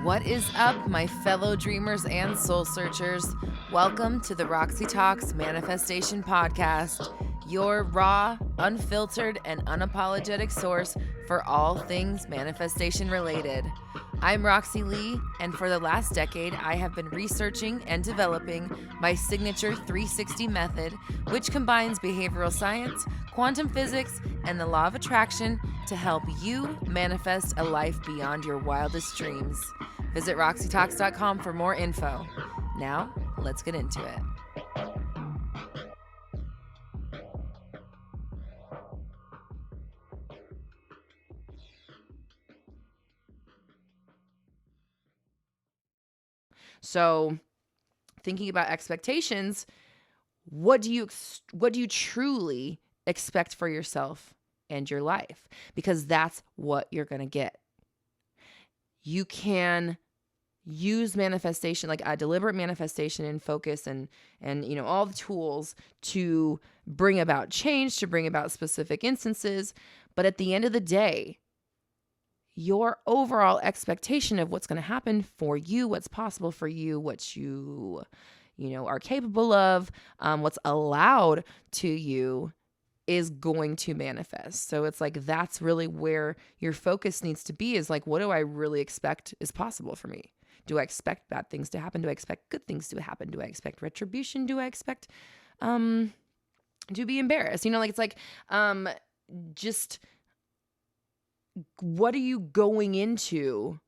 What is up, my fellow dreamers and soul searchers? Welcome to the Roxy Talks Manifestation Podcast, your raw, unfiltered, and unapologetic source for all things manifestation related. I'm Roxy Lee, and for the last decade, I have been researching and developing my signature 360 method, which combines behavioral science, quantum physics, and the law of attraction to help you manifest a life beyond your wildest dreams. Visit RoxyTalks.com for more info. Now, let's get into it. So, thinking about expectations, what do you truly expect for yourself and your life? Because that's what you're going to get. You can use manifestation, like a deliberate manifestation and focus and all the tools to bring about change, to bring about specific instances. But at the end of the day, your overall expectation of what's going to happen for you, what's possible for you, what you are capable of, what's allowed to you is going to manifest. So it's like, that's really where your focus needs to be, is like, what do I really expect is possible for me? Do I expect bad things to happen? Do I expect good things to happen? Do I expect retribution? Do I expect to be embarrassed? It's like just what are you going into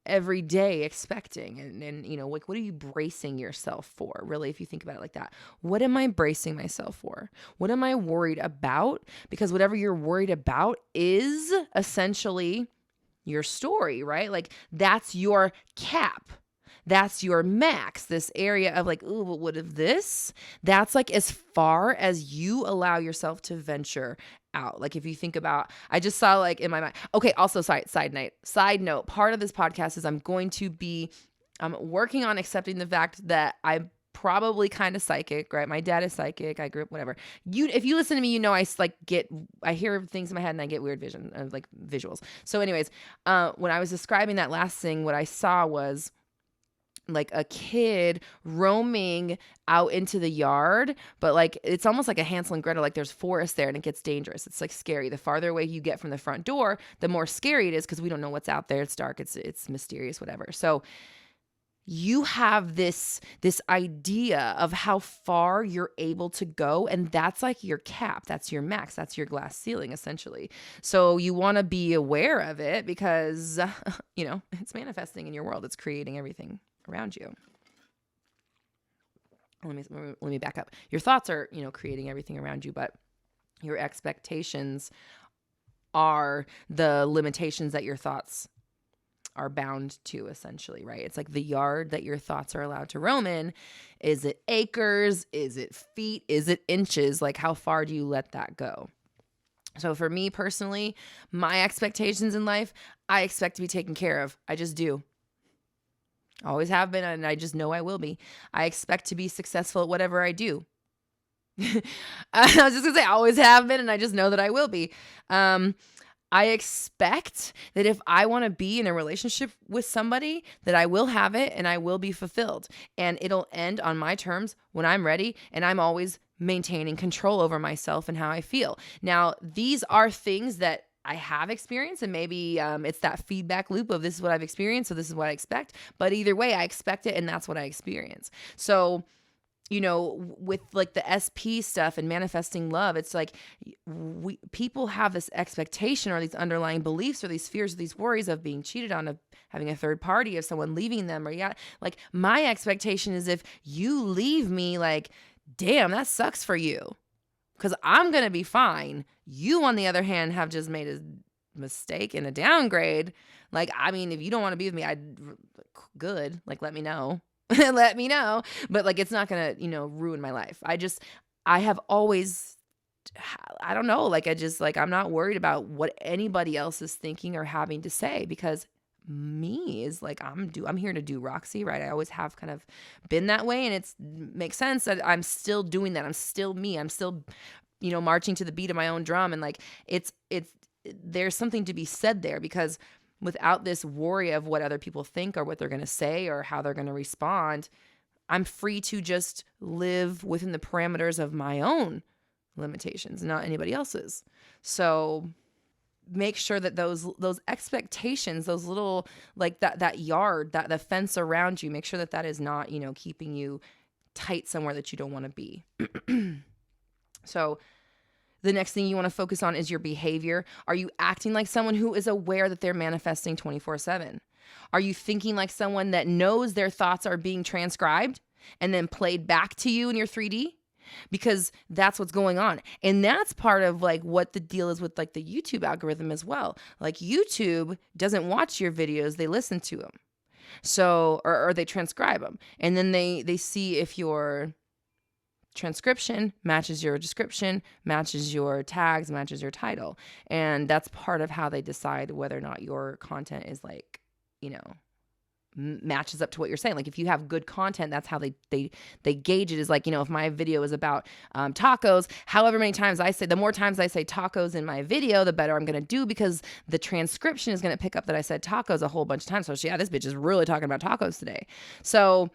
every day expecting? And like, what are you bracing yourself for? Really, if you think about it like that, what am I bracing myself for? What am I worried about? Because whatever you're worried about is essentially your story, right? Like, that's your cap. That's your max, this area of like, ooh, what if this? That's like as far as you allow yourself to venture out. Like, if you think about, I just saw like in my mind, okay, also side note, part of this podcast is I'm going to be working on accepting the fact that I'm probably kind of psychic, right? My dad is psychic. I grew up, whatever. If you listen to me, I hear things in my head and I get weird vision, like visuals. So anyways, when I was describing that last thing, what I saw was like a kid roaming out into the yard, but like, it's almost like a Hansel and Gretel, like there's forest there and it gets dangerous. It's like scary. The farther away you get from the front door, the more scary it is, because we don't know what's out there. It's dark. It's mysterious, whatever. So you have this idea of how far you're able to go, and that's like your cap. That's your max. That's your glass ceiling, essentially. So you want to be aware of it because, it's manifesting in your world. It's creating everything around you. Let me back up. Your thoughts are, creating everything around you, but your expectations are the limitations that your thoughts are bound to, essentially, right? It's like the yard that your thoughts are allowed to roam in. Is it acres? Is it feet? Is it inches? Like, how far do you let that go? So for me personally, my expectations in life, I expect to be taken care of. I just do. Always have been, and I just know I will be. I expect to be successful at whatever I do. I was just gonna say, I always have been, and I just know that I will be. I expect that if I want to be in a relationship with somebody, that I will have it and I will be fulfilled. And it'll end on my terms when I'm ready, and I'm always maintaining control over myself and how I feel. Now, these are things that I have experienced, and maybe it's that feedback loop of this is what I've experienced, so this is what I expect. But either way, I expect it, and that's what I experience. So, with like the SP stuff and manifesting love, it's like people have this expectation or these underlying beliefs or these fears or these worries of being cheated on, of having a third party, of someone leaving them, or like my expectation is if you leave me, like, damn, that sucks for you, because I'm going to be fine. You, on the other hand, have just made a mistake and a downgrade. Like, I mean, if you don't want to be with me, good. Like, let me know. Let me know. But like, it's not going to, ruin my life. I have always, I don't know. Like, I'm not worried about what anybody else is thinking or having to say, because me is like, I'm here to do Roxy, right? I always have kind of been that way, and it makes sense that I'm still doing that. I'm still me. I'm still, marching to the beat of my own drum. And like, there's something to be said there, because without this worry of what other people think or what they're going to say or how they're going to respond, I'm free to just live within the parameters of my own limitations, not anybody else's. So make sure that those expectations, those little, like that yard, that the fence around you, make sure that is not, keeping you tight somewhere that you don't want to be. So the next thing you want to focus on is your behavior. Are you acting like someone who is aware that they're manifesting 24/7? Are you thinking like someone that knows their thoughts are being transcribed and then played back to you in your 3D? Because that's what's going on. And that's part of like what the deal is with like the YouTube algorithm as well. Like YouTube doesn't watch your videos, they listen to them. So, or they transcribe them. And then they see if your transcription matches your description, matches your tags, matches your title. And that's part of how they decide whether or not your content is like, matches up to what you're saying. Like if you have good content, that's how they gauge it, is like, if my video is about tacos, however many times I say, the more times I say tacos in my video, the better I'm going to do, because the transcription is going to pick up that I said tacos a whole bunch of times. So yeah, this bitch is really talking about tacos today. So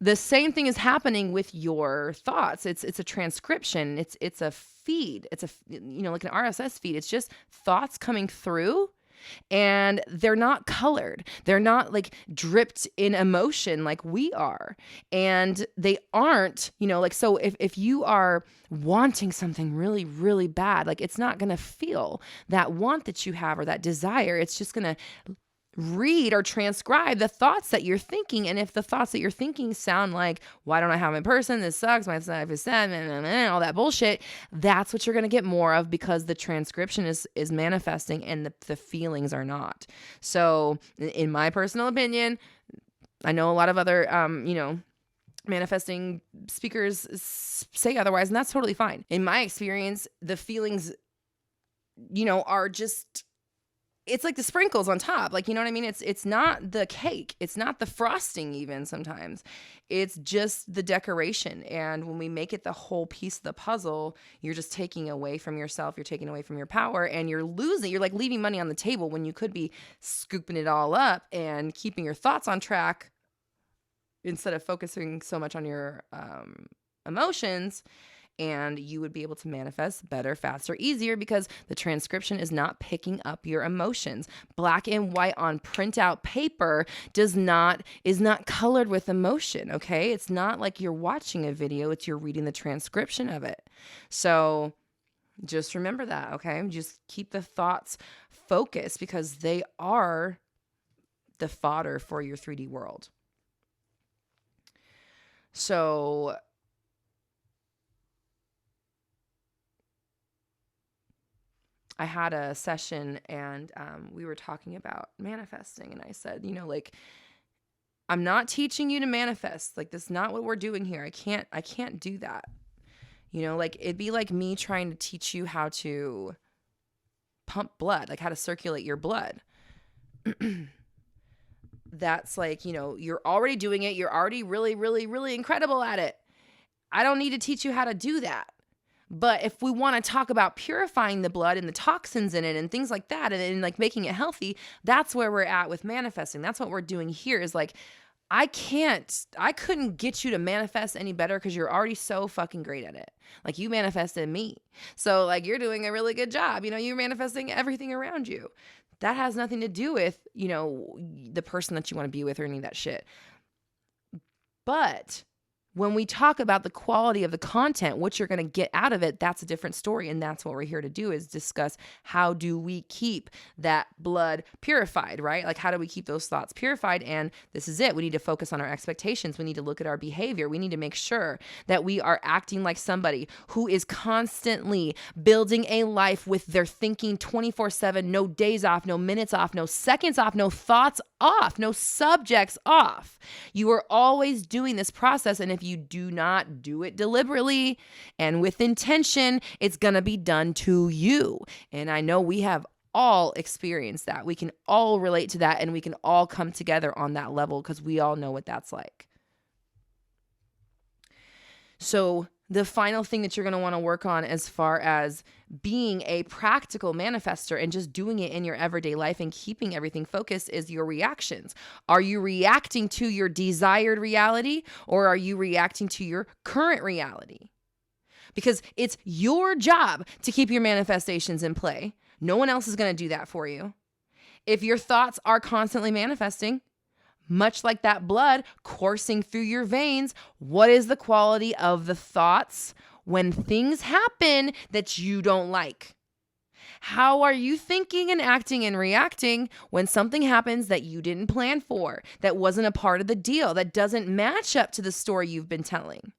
the same thing is happening with your thoughts. It's a transcription. It's a feed. It's like an RSS feed. It's just thoughts coming through, and they're not colored. They're not like dripped in emotion like we are. And they aren't, so if you are wanting something really, really bad, like it's not going to feel that want that you have or that desire. It's just going to read or transcribe the thoughts that you're thinking. And if the thoughts that you're thinking sound like, why don't I have my person? This sucks. My life is sad, all that bullshit. That's what you're going to get more of, because the transcription is manifesting and the feelings are not. So in my personal opinion, I know a lot of other, manifesting speakers say otherwise, and that's totally fine. In my experience, the feelings, are just, it's like the sprinkles on top. Like, you know what I mean? It's not the cake. It's not the frosting even sometimes. It's just the decoration. And when we make it the whole piece of the puzzle, you're just taking away from yourself. You're taking away from your power, and you're like leaving money on the table when you could be scooping it all up and keeping your thoughts on track instead of focusing so much on your emotions. And you would be able to manifest better, faster, easier, because the transcription is not picking up your emotions. Black and white on printout paper is not colored with emotion, okay? It's not like you're watching a video, it's you're reading the transcription of it. So just remember that, okay? Just keep the thoughts focused, because they are the fodder for your 3D world. So I had a session, and we were talking about manifesting, and I said, I'm not teaching you to manifest. Like, this is not what we're doing here. I can't do that. It'd be like me trying to teach you how to pump blood, like how to circulate your blood. That's like, you're already doing it. You're already really, really, really incredible at it. I don't need to teach you how to do that. But if we want to talk about purifying the blood and the toxins in it and things like that, and like making it healthy, that's where we're at with manifesting. That's what we're doing here, is like, I couldn't get you to manifest any better, because you're already so fucking great at it. Like, you manifested me. So like, you're doing a really good job. You're manifesting everything around you. That has nothing to do with, the person that you want to be with or any of that shit. But when we talk about the quality of the content, what you're going to get out of it, that's a different story. And that's what we're here to do, is discuss, how do we keep that blood purified, right? Like, how do we keep those thoughts purified? And this is it. We need to focus on our expectations. We need to look at our behavior. We need to make sure that we are acting like somebody who is constantly building a life with their thinking 24/7, no days off, no minutes off, no seconds off, no thoughts off, no subjects off. You are always doing this process. And if you do not do it deliberately and with intention, it's going to be done to you. And I know we have all experience that. We can all relate to that, and we can all come together on that level because we all know what that's like. So the final thing that you're going to want to work on as far as being a practical manifester and just doing it in your everyday life and keeping everything focused is your reactions. Are you reacting to your desired reality, or are you reacting to your current reality? Because it's your job to keep your manifestations in play. No one else is going to do that for you. If your thoughts are constantly manifesting, much like that blood coursing through your veins, what is the quality of the thoughts when things happen that you don't like? How are you thinking and acting and reacting when something happens that you didn't plan for, that wasn't a part of the deal, that doesn't match up to the story you've been telling?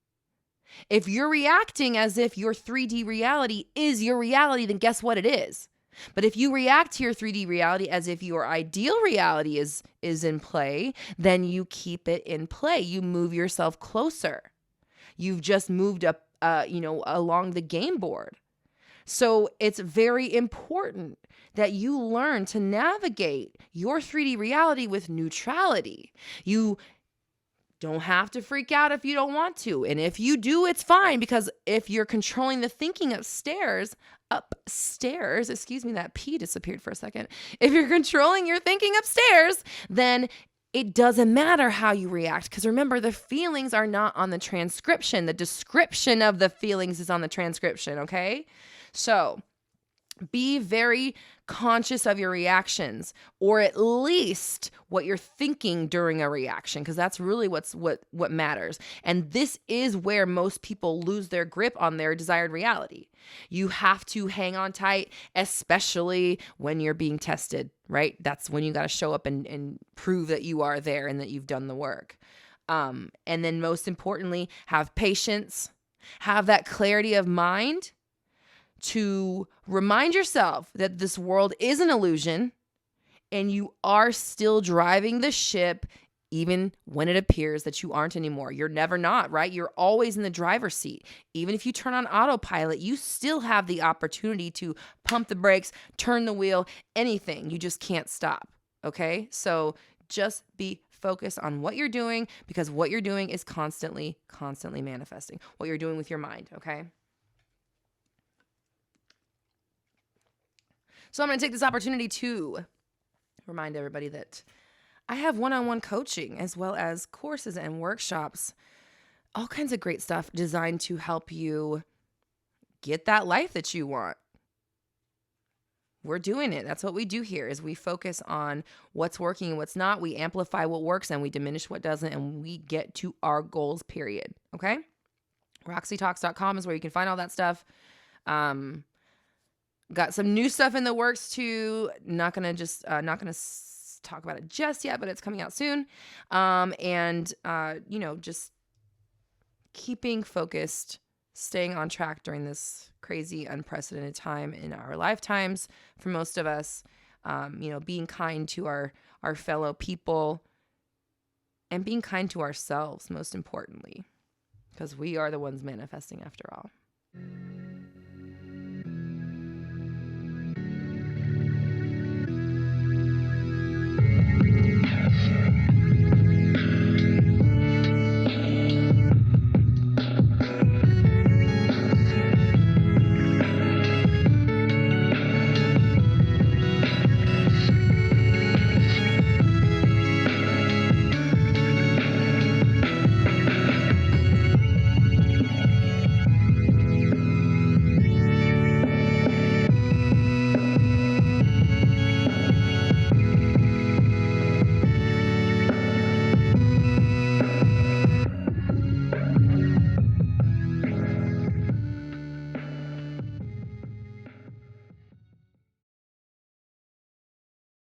If you're reacting as if your 3D reality is your reality, then guess what it is? But if you react to your 3D reality as if your ideal reality is in play, then you keep it in play. You move yourself closer. You've just moved up, along the game board. So it's very important that you learn to navigate your 3D reality with neutrality. You don't have to freak out if you don't want to. And if you do, it's fine, because if you're controlling the thinking upstairs, that P disappeared for a second. If you're controlling your thinking upstairs, then it doesn't matter how you react. Because remember, the feelings are not on the transcription. The description of the feelings is on the transcription, okay? So be very conscious of your reactions, or at least what you're thinking during a reaction, because that's really what matters. And this is where most people lose their grip on their desired reality. You have to hang on tight, especially when you're being tested, right? That's when you got to show up and prove that you are there and that you've done the work. And then most importantly, have patience, have that clarity of mind to remind yourself that this world is an illusion and you are still driving the ship even when it appears that you aren't anymore. You're never not, right? You're always in the driver's seat. Even if you turn on autopilot, you still have the opportunity to pump the brakes, turn the wheel, anything. You just can't stop, okay? So just be focused on what you're doing, because what you're doing is constantly manifesting. What you're doing with your mind, okay? So I'm going to take this opportunity to remind everybody that I have one-on-one coaching as well as courses and workshops, all kinds of great stuff designed to help you get that life that you want. We're doing it. That's what we do here, is we focus on what's working and what's not. We amplify what works and we diminish what doesn't, and we get to our goals, period. Okay? RoxyTalks.com is where you can find all that stuff. Got some new stuff in the works too. Not gonna talk about it just yet, but it's coming out soon. Just keeping focused, staying on track during this crazy, unprecedented time in our lifetimes for most of us. Being kind to our fellow people and being kind to ourselves, most importantly, because we are the ones manifesting after all.